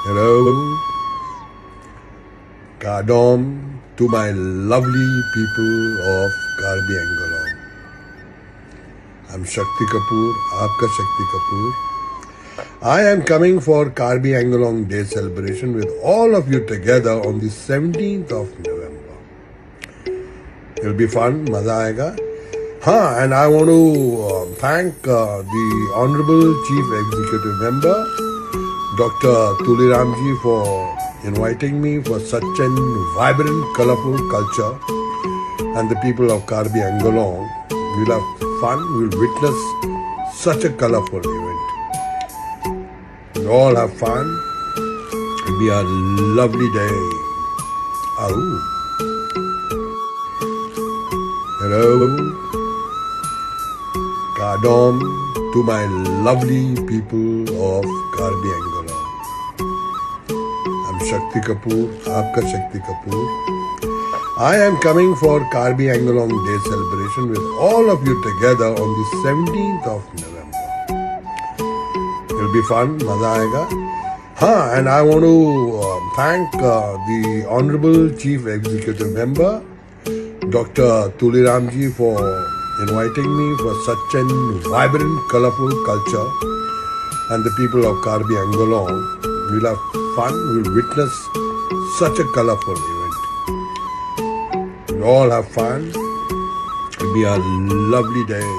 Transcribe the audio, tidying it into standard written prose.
Hello, Kadom to my lovely people of Karbi Anglong. I'm Shakti Kapoor, Aapka Shakti Kapoor. I am coming for Karbi Anglong Day celebration with all of you together on the 17th of November. It'll be fun, maza aayega. And I want to thank the Honorable Chief Executive Member, Dr. Tuliramji, for inviting me for such a vibrant, colorful culture, and the people of Karbi Anglong. We'll have fun, we'll witness such a colorful event. We'll all have fun. It'll be a lovely day. Ahoo. Hello. Kadom to my lovely people of Karbi Anglong. I'm Shakti Kapoor, Aapka Shakti Kapoor. I am coming for Karbi Anglong Day celebration with all of you together on the 17th of November. It'll be fun, maza aayega. And I want to thank the Honorable Chief Executive Member, Dr. Tuliramji, for inviting me for such a vibrant, colorful culture, and the people of Karbi Anglong. We'll have fun, we'll witness such a colorful event. We'll all have fun. It'll be a lovely day.